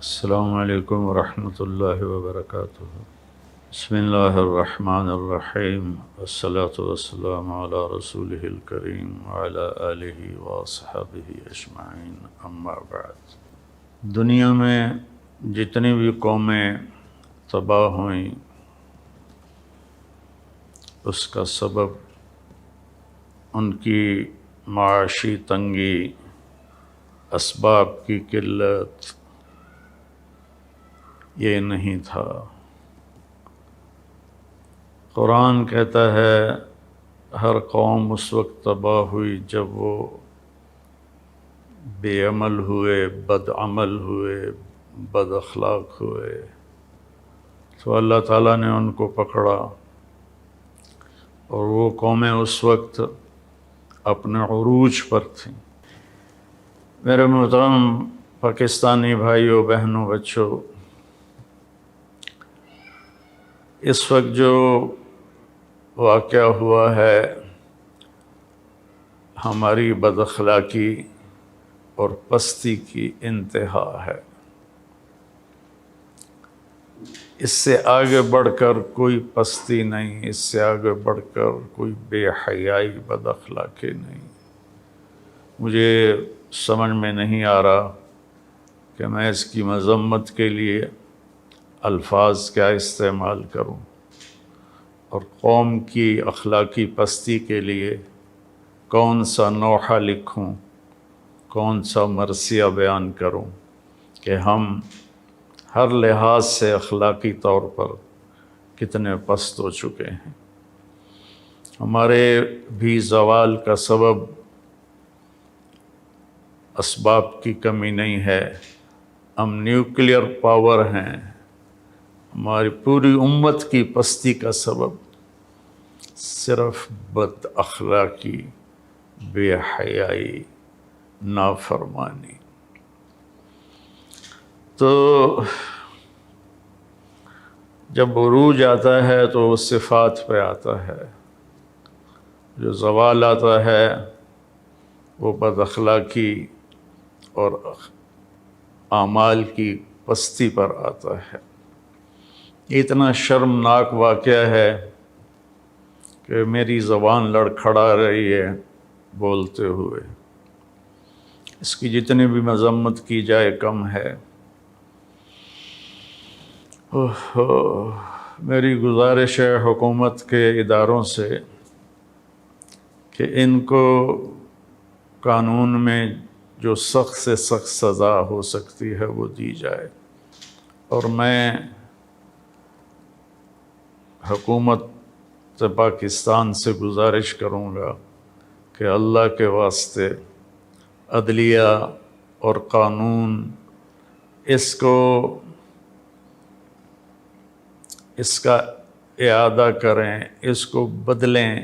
السلام علیکم ورحمۃ اللہ وبرکاتہ۔ بسم اللہ الرحمن الرحیم، والصلاة والسلام علی رسولہ الکریم وعلی آلہ واصحابہ اجمعین، اما بعد۔ دنیا میں جتنی بھی قومیں تباہ ہوئیں اس کا سبب ان کی معاشی تنگی، اسباب کی قلت یہ نہیں تھا۔ قرآن کہتا ہے ہر قوم اس وقت تباہ ہوئی جب وہ بے عمل ہوئے، بد عمل ہوئے، بد اخلاق ہوئے، تو اللہ تعالیٰ نے ان کو پکڑا، اور وہ قومیں اس وقت اپنے عروج پر تھیں۔ میرے محترم پاکستانی بھائیوں، بہنوں، بچوں، اس وقت جو واقعہ ہوا ہے ہماری بد اخلاقی اور پستی کی انتہا ہے۔ اس سے آگے بڑھ کر کوئی پستی نہیں، اس سے آگے بڑھ کر کوئی بے حیائی، بد اخلاقی نہیں۔ مجھے سمجھ میں نہیں آ رہا کہ میں اس کی مذمت کے لیے الفاظ کیا استعمال کروں، اور قوم کی اخلاقی پستی کے لیے کون سا نوحہ لکھوں، کون سا مرثیہ بیان کروں کہ ہم ہر لحاظ سے اخلاقی طور پر کتنے پست ہو چکے ہیں۔ ہمارے بھی زوال کا سبب اسباب کی کمی نہیں ہے، ہم نیوکلیئر پاور ہیں۔ ہماری پوری امت کی پستی کا سبب صرف بد اخلاقی، بے حیائی، نافرمانی۔ تو جب عروج آتا ہے تو وہ صفات پہ آتا ہے، جو زوال آتا ہے وہ بد اخلاقی اور اعمال کی پستی پر آتا ہے۔ اتنا شرمناک واقعہ ہے کہ میری زبان لڑکھڑا رہی ہے بولتے ہوئے۔ اس کی جتنی بھی مذمت کی جائے کم ہے۔ میری گزارش ہے حکومت کے اداروں سے کہ ان کو قانون میں جو سخت سے سخت سزا ہو سکتی ہے وہ دی جائے، اور میں حکومت پاکستان سے گزارش کروں گا کہ اللہ کے واسطے عدلیہ اور قانون اس کا اعادہ کریں، اس کو بدلیں۔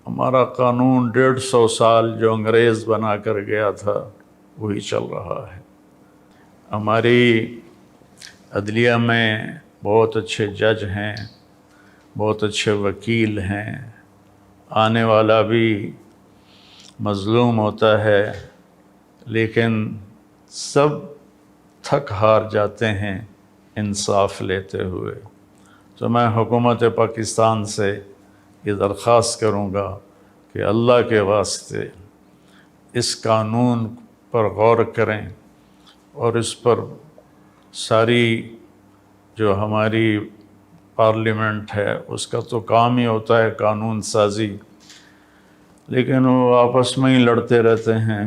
ہمارا قانون 150 سال جو انگریز بنا کر گیا تھا وہی چل رہا ہے۔ ہماری عدلیہ میں بہت اچھے جج ہیں، بہت اچھے وکیل ہیں، آنے والا بھی مظلوم ہوتا ہے، لیکن سب تھک ہار جاتے ہیں انصاف لیتے ہوئے۔ تو میں حکومت پاکستان سے یہ درخواست کروں گا کہ اللہ کے واسطے اس قانون پر غور کریں، اور اس پر ساری جو ہماری پارلیمنٹ ہے اس کا تو کام ہی ہوتا ہے قانون سازی، لیکن وہ آپس میں ہی لڑتے رہتے ہیں۔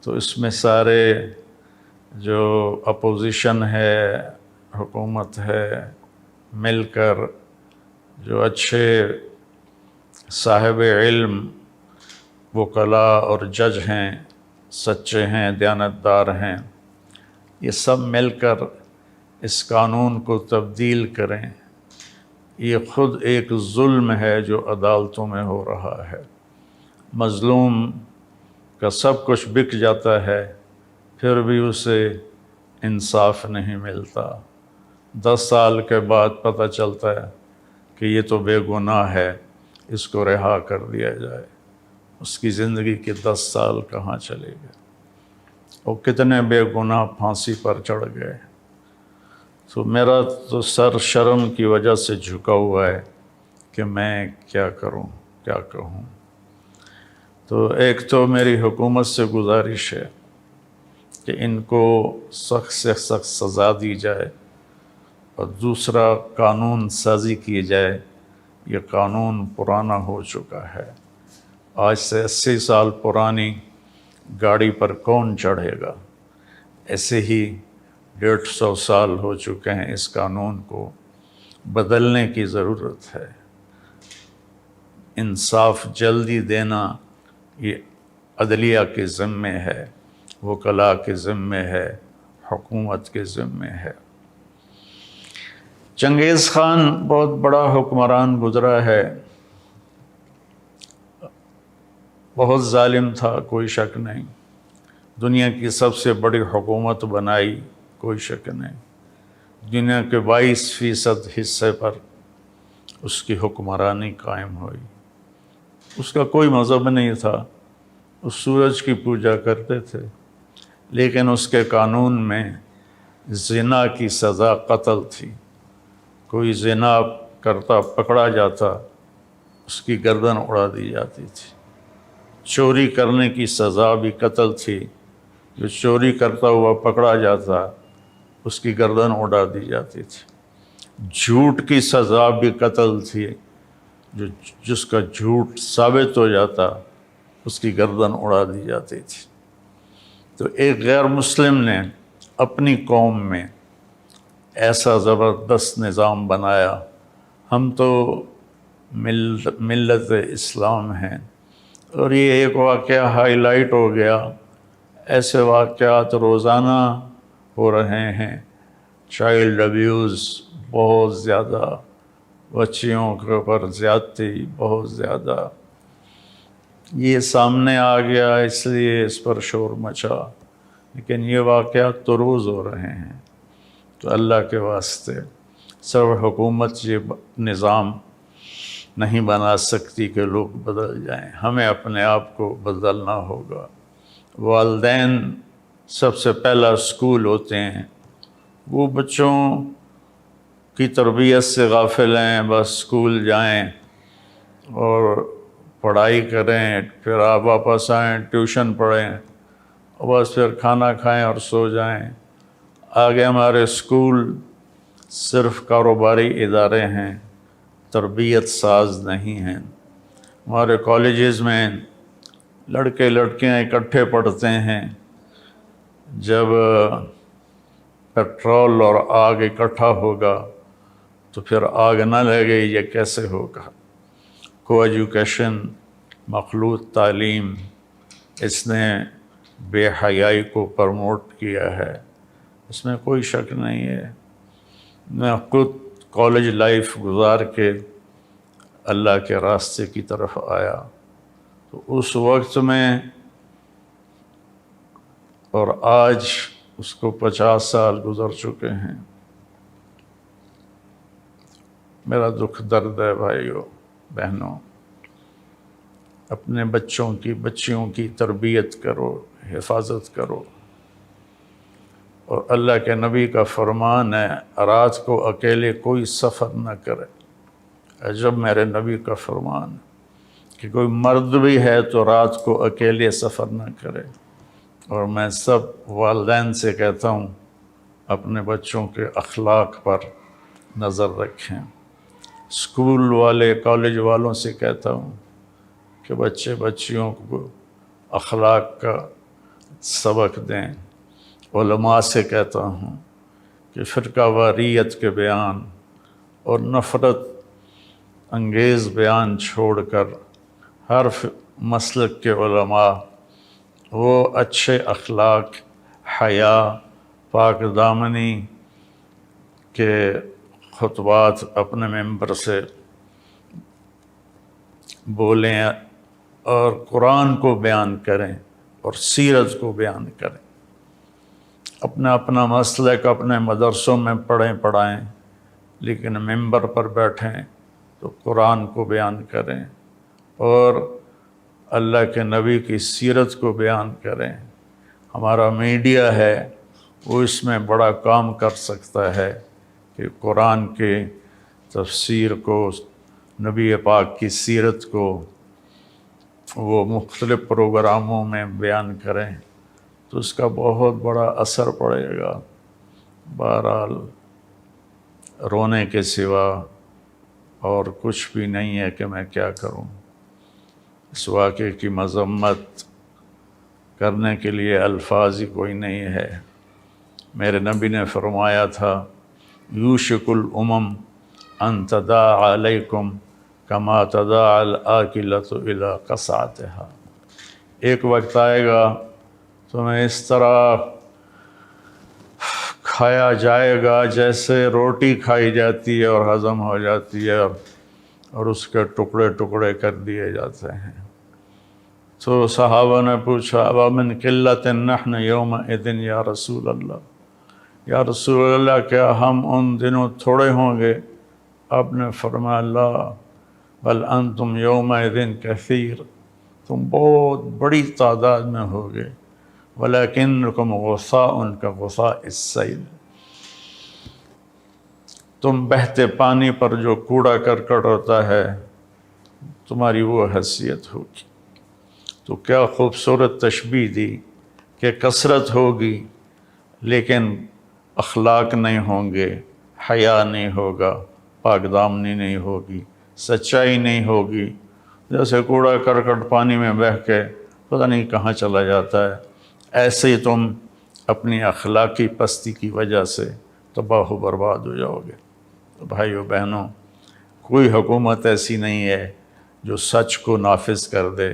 تو اس میں سارے جو اپوزیشن ہے، حکومت ہے، مل کر جو اچھے صاحب علم وکلاء اور جج ہیں، سچے ہیں، دیانتدار ہیں، یہ سب مل کر اس قانون کو تبدیل کریں۔ یہ خود ایک ظلم ہے جو عدالتوں میں ہو رہا ہے۔ مظلوم کا سب کچھ بک جاتا ہے، پھر بھی اسے انصاف نہیں ملتا۔ 10 سال کے بعد پتہ چلتا ہے کہ یہ تو بے گناہ ہے، اس کو رہا کر دیا جائے۔ اس کی زندگی کے 10 سال کہاں چلے گئے؟ اور کتنے بے گناہ پھانسی پر چڑھ گئے. تو میرا تو سر شرم کی وجہ سے جھکا ہوا ہے کہ میں کیا کروں کیا کہوں. تو ایک تو میری حکومت سے گزارش ہے کہ ان کو سخت سے سخت سزا دی جائے، اور دوسرا قانون سازی کی جائے. یہ قانون پرانا ہو چکا ہے، آج سے 80 سال پرانی گاڑی پر کون چڑھے گا؟ ایسے ہی 150 سال ہو چکے ہیں. اس قانون کو بدلنے کی ضرورت ہے. انصاف جلدی دینا یہ عدلیہ کے ذمے ہے، وکلاء کے ذمے ہے، حکومت کے ذمے ہے. چنگیز خان بہت بڑا حکمران گزرا ہے، بہت ظالم تھا، کوئی شک نہیں. دنیا کی سب سے بڑی حکومت بنائی، کوئی شک نہیں. دنیا کے 22% حصے پر اس کی حکمرانی قائم ہوئی. اس کا کوئی مذہب نہیں تھا، اس سورج کی پوجا کرتے تھے، لیکن اس کے قانون میں زنا کی سزا قتل تھی. کوئی زنا کرتا پکڑا جاتا، اس کی گردن اڑا دی جاتی تھی. چوری کرنے کی سزا بھی قتل تھی، جو چوری کرتا ہوا پکڑا جاتا اس کی گردن اڑا دی جاتی تھی. جھوٹ کی سزا بھی قتل تھی، جس کا جھوٹ ثابت ہو جاتا اس کی گردن اڑا دی جاتی تھی. تو ایک غیر مسلم نے اپنی قوم میں ایسا زبردست نظام بنایا. ہم تو ملت اسلام ہیں، اور یہ ایک واقعہ ہائی لائٹ ہو گیا. ایسے واقعات روزانہ ہو رہے ہیں. چائلڈ ابیوز بہت زیادہ، بچیوں کے اوپر زیادتی بہت زیادہ. یہ سامنے آ گیا اس لیے اس پر شور مچا، لیکن یہ واقعات تو روز ہو رہے ہیں. تو اللہ کے واسطے سب حکومت یہ نظام نہیں بنا سکتی کہ لوگ بدل جائیں. ہمیں اپنے آپ کو بدلنا ہوگا. والدین سب سے پہلا اسکول ہوتے ہیں. وہ بچوں کی تربیت سے غافل ہیں، بس اسکول جائیں اور پڑھائی کریں، پھر آپ واپس آئیں، ٹیوشن پڑھیں، بس پھر کھانا کھائیں اور سو جائیں. آگے ہمارے اسکول صرف کاروباری ادارے ہیں، تربیت ساز نہیں ہیں. ہمارے کالجز میں لڑکے لڑکیاں اکٹھے پڑھتے ہیں. جب پیٹرول اور آگ اکٹھا ہوگا تو پھر آگ نہ لگے، یہ کیسے ہوگا؟ کو ایجوکیشن، مخلوط تعلیم، اس نے بے حیائی کو پروموٹ کیا ہے، اس میں کوئی شک نہیں ہے. میں خود کالج لائف گزار کے اللہ کے راستے کی طرف آیا، تو اس وقت میں اور آج اس کو 50 سال گزر چکے ہیں. میرا دکھ درد ہے بھائیوں بہنوں. اپنے بچوں کی بچیوں کی تربیت کرو، حفاظت کرو. اور اللہ کے نبی کا فرمان ہے رات کو اکیلے کوئی سفر نہ کرے. عجب میرے نبی کا فرمان کہ کوئی مرد بھی ہے تو رات کو اکیلے سفر نہ کرے. اور میں سب والدین سے کہتا ہوں اپنے بچوں کے اخلاق پر نظر رکھیں. اسکول والے کالج والوں سے کہتا ہوں کہ بچے بچیوں کو اخلاق کا سبق دیں. علماء سے کہتا ہوں کہ فرقہ واریت کے بیان اور نفرت انگیز بیان چھوڑ کر ہر مسلک کے علماء وہ اچھے اخلاق، حیا، پاک دامنی کے خطبات اپنے ممبر سے بولیں اور قرآن کو بیان کریں اور سیرت کو بیان کریں. اپنا اپنا مسلک اپنے مدرسوں میں پڑھائیں، لیکن ممبر پر بیٹھیں تو قرآن کو بیان کریں اور اللہ کے نبی کی سیرت کو بیان کریں. ہمارا میڈیا ہے وہ اس میں بڑا کام کر سکتا ہے کہ قرآن کے تفسیر کو، نبی پاک کی سیرت کو وہ مختلف پروگراموں میں بیان کریں تو اس کا بہت بڑا اثر پڑے گا۔ بہرحال رونے کے سوا اور کچھ بھی نہیں ہے کہ میں کیا کروں۔ اس واقعے کی مذمت کرنے کے لیے الفاظ ہی کوئی نہیں ہے۔ میرے نبی نے فرمایا تھا یوشک الامم ان تداعی علیکم کما تداعی الآکلۃ الی قصعتها، ایک وقت آئے گا تمہیں اس طرح کھایا جائے گا جیسے روٹی کھائی جاتی ہے اور ہضم ہو جاتی ہے اور اس کے ٹکڑے ٹکڑے کر دیے جاتے ہیں۔ تو صحابہ نے پوچھا ومن قلۃ نحن یومئذ یا رسول اللہ، یا رسول اللہ کیا ہم ان دنوں تھوڑے ہوں گے؟ آپ نے فرمایا لا بل انتم یومئذ کثیر، تم بہت بڑی تعداد میں ہوگے، ولیکنکم غثاء کغثاء السیل، تم بہتے پانی پر جو کوڑا کرکٹ ہوتا ہے تمہاری وہ حیثیت ہوگی۔ تو کیا خوبصورت تشبیہ دی کہ کثرت ہوگی لیکن اخلاق نہیں ہوں گے، حیا نہیں ہوگا، پاک دامنی نہیں ہوگی، سچائی نہیں ہوگی، جیسے کوڑا کرکٹ پانی میں بہہ کے پتہ نہیں کہاں چلا جاتا ہے، ایسے ہی تم اپنی اخلاقی پستی کی وجہ سے تباہ و برباد ہو جاؤ گے۔ تو بھائیو بہنوں، کوئی حکومت ایسی نہیں ہے جو سچ کو نافذ کر دے،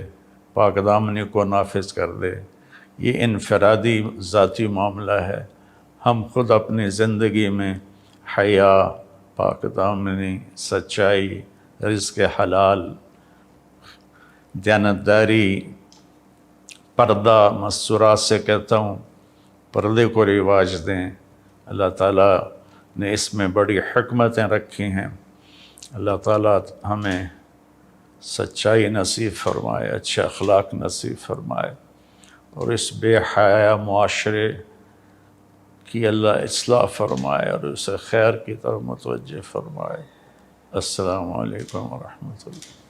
پاک دامنی کو نافذ کر دے۔ یہ انفرادی ذاتی معاملہ ہے۔ ہم خود اپنی زندگی میں حیا، پاک دامنی، سچائی، رزق حلال، دیانتداری، پردہ، مستورات سے کہتا ہوں پردے کو رواج دیں۔ اللہ تعالیٰ نے اس میں بڑی حکمتیں رکھی ہیں۔ اللہ تعالیٰ ہمیں سچائی نصیب فرمائے، اچھے اخلاق نصیب فرمائے، اور اس بے حیا معاشرے کی اللہ اصلاح فرمائے اور اسے خیر کی طرف متوجہ فرمائے۔ السلام علیکم ورحمۃ اللہ۔